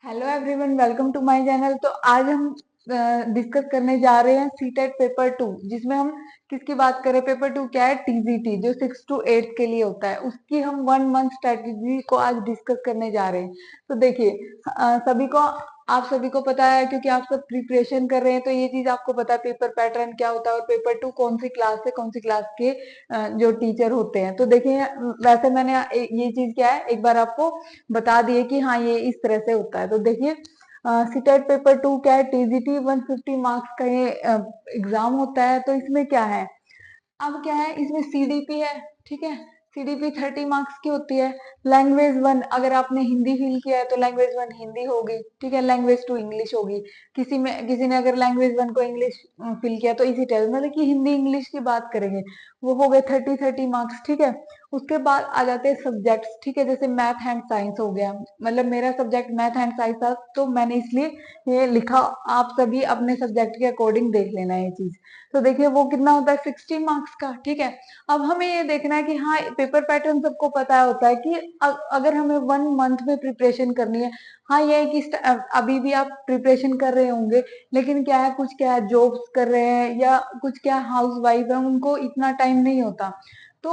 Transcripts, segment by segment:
Hello everyone, welcome to my channel. तो आज हम डिस्कस करने जा रहे हैं सीटेट पेपर टू, जिसमें हम किसकी बात करें। पेपर टू क्या है? टीजीटी, जो 6 to 8 के लिए होता है, उसकी हम 1 मंथ स्ट्रेटेजी को आज डिस्कस करने जा रहे हैं। तो देखिए, सभी को आप सभी को पता है, क्योंकि आप सब प्रिपरेशन कर रहे हैं, तो ये चीज आपको पता है पेपर पैटर्न क्या होता है और पेपर टू कौन सी क्लास से कौन सी क्लास के जो टीचर होते हैं। तो देखिए, वैसे मैंने ये चीज क्या है एक बार आपको बता दिए कि हाँ ये इस तरह से होता है। तो देखिए, सीटेट पेपर टू क्या है? टीजीटी 150 मार्क्स का ये एग्जाम होता है। तो इसमें क्या है, अब क्या है, इसमें सीडीपी है, ठीक है। सीडीपी 30 मार्क्स की होती है। लैंग्वेज वन, अगर आपने हिंदी फील किया है तो लैंग्वेज वन हिंदी होगी, ठीक है। लैंग्वेज टू इंग्लिश होगी। किसी ने अगर लैंग्वेज वन को इंग्लिश फील किया तो इसी टाइप, मतलब कि हिंदी इंग्लिश की बात करेंगे, वो हो गए 30 मार्क्स, ठीक है। उसके बाद आ जाते हैं सब्जेक्ट्स, ठीक है। जैसे मैथ एंड साइंस हो गया, मतलब मेरा सब्जेक्ट मैथ एंड साइंस था, तो मैंने इसलिए ये लिखा। आप सभी अपने सब्जेक्ट के अकॉर्डिंग देख लेना ये चीज। तो देखिए वो कितना होता है, 60 मार्क्स का, ठीक है। अब हमें ये देखना है कि हाँ, पेपर पैटर्न सबको पता होता है कि अगर हमें 1 मंथ में प्रिपरेशन करनी है। हाँ, ये है कि अभी भी आप प्रिपरेशन कर रहे होंगे, लेकिन क्या है, कुछ क्या है जॉब्स कर रहे हैं या कुछ क्या हाउस वाइफ है, उनको इतना टाइम नहीं होता। तो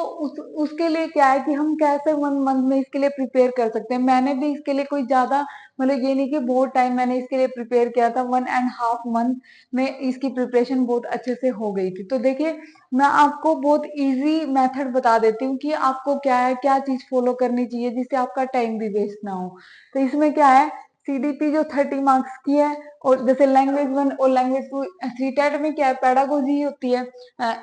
उसके लिए क्या है कि हम कैसे 1 मंथ में इसके लिए प्रिपेयर कर सकते हैं। मैंने भी इसके लिए कोई ज्यादा, मतलब ये नहीं कि बहुत टाइम मैंने इसके लिए प्रिपेयर किया था, 1.5 मंथ में इसकी प्रिपरेशन बहुत अच्छे से हो गई थी। तो देखिए, मैं आपको बहुत इजी मेथड बता देती हूँ कि आपको क्या है, क्या चीज फॉलो करनी चाहिए जिससे आपका टाइम भी वेस्ट ना हो। तो इसमें क्या है, सीडीपी जो 30 मार्क्स की है, और जैसे लैंग्वेज वन और लैंग्वेज टू, सीटेट में क्या है, पैडागोजी होती है।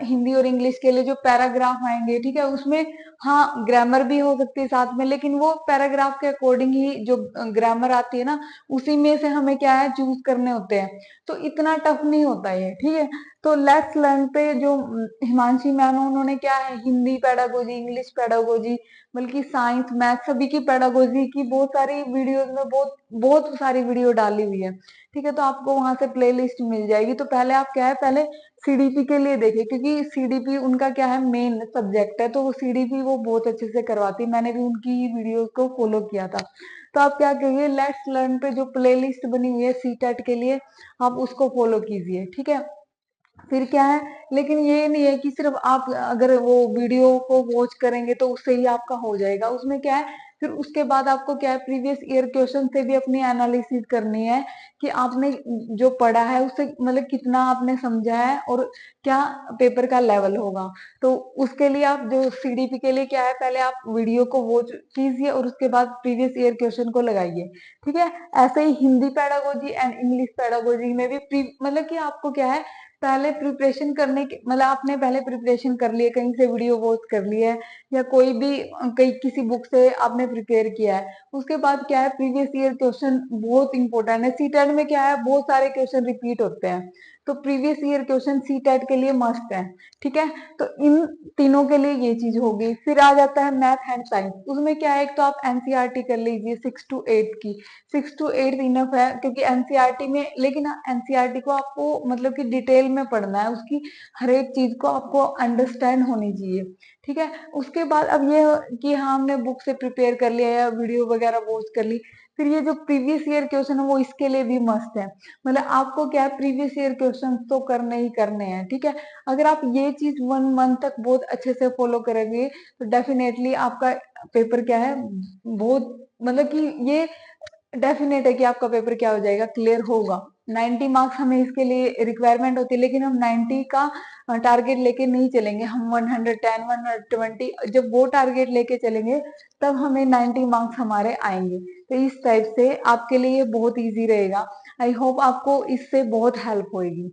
हिंदी और इंग्लिश के लिए जो पैराग्राफ आएंगे, ठीक है, उसमें हाँ ग्रामर भी हो सकती है साथ में, लेकिन वो पैराग्राफ के अकॉर्डिंग ही जो ग्रामर आती है ना, उसी में से हमें क्या है चूज करने होते हैं। तो इतना टफ नहीं होता ये, ठीक है। तो लेट्स लर्न पे जो हिमांशी मैम है, उन्होंने क्या है, हिंदी पैडागोजी, इंग्लिश पैडागोजी, बल्कि साइंस मैथ सभी की पैडागोजी की बहुत सारी वीडियोस में बहुत बहुत सारी वीडियो डाली हुई है, ठीक है। तो आपको वहां से प्लेलिस्ट मिल जाएगी। तो पहले आप क्या है, पहले सीडीपी के लिए देखिए, क्योंकि सीडीपी उनका क्या है, मेन सब्जेक्ट है, तो वो सीडीपी वो बहुत अच्छे से करवाती है। मैंने भी उनकी वीडियोस को फॉलो किया था। तो आप क्या करिए, लेट्स लर्न पे जो प्लेलिस्ट बनी हुई है सीटेट के लिए, आप उसको फॉलो कीजिए, ठीक है। फिर क्या है, लेकिन ये नहीं है कि सिर्फ आप अगर वो वीडियो को वॉच करेंगे तो उससे ही आपका हो जाएगा। उसमें क्या है, फिर उसके बाद आपको क्या है, प्रीवियस ईयर क्वेश्चन से भी अपनी एनालिसिस करनी है कि आपने जो पढ़ा है उससे मतलब कितना आपने समझा है और क्या पेपर का लेवल होगा। तो उसके लिए आप जो सीडीपी के लिए क्या है, पहले आप वीडियो को वॉच कीजिए और उसके बाद प्रीवियस ईयर क्वेश्चन को लगाइए, ठीक है। ऐसे ही Hindi pedagogy and English pedagogy में भी मतलब कि आपको क्या है, पहले प्रिपरेशन करने के मतलब आपने पहले प्रिपरेशन कर लिए, कहीं से वीडियो वॉच कर ली है या कोई भी कहीं किसी बुक से आपने प्रिपेयर किया है। उसके बाद क्या है, प्रीवियस ईयर क्वेश्चन बहुत इंपॉर्टेंट है। सीटेट में क्या है, बहुत सारे क्वेश्चन रिपीट होते हैं, तो प्रीवियस ईयर क्वेश्चन सीटेट के लिए मस्ट है, ठीक है। तो इन तीनों के लिए ये चीज होगी। फिर आ जाता है मैथ एंड साइंस, उसमें क्या है, एक तो आप एनसीईआरटी कर लीजिए 6 to 8 की। 6 to 8 इनफ है, क्योंकि एनसीईआरटी में, लेकिन एनसीईआरटी को आपको मतलब कि डिटेल में पढ़ना है, उसकी हर एक चीज को आपको अंडरस्टैंड होनी चाहिए, ठीक है। उसके बाद अब ये कि हाँ हमने बुक से प्रिपेयर कर लिया या वीडियो वगैरह वॉच कर ली, फिर ये जो प्रीवियस ईयर क्वेश्चन है वो इसके लिए भी मस्त है। मतलब आपको क्या है, प्रीवियस ईयर क्वेश्चन तो करने ही करने हैं, ठीक है। अगर आप ये चीज 1 मंथ तक बहुत अच्छे से फॉलो करेंगे तो डेफिनेटली आपका पेपर क्या है, बहुत मतलब कि ये डेफिनेट है कि आपका पेपर क्या हो जाएगा, क्लियर होगा। 90 मार्क्स हमें इसके लिए रिक्वायरमेंट होती है, लेकिन हम 90 का टारगेट लेके नहीं चलेंगे। हम 110 120 जब वो टारगेट लेके चलेंगे, तब हमें 90 मार्क्स हमारे आएंगे। तो इस टाइप से आपके लिए बहुत इजी रहेगा। आई होप आपको इससे बहुत हेल्प होगी।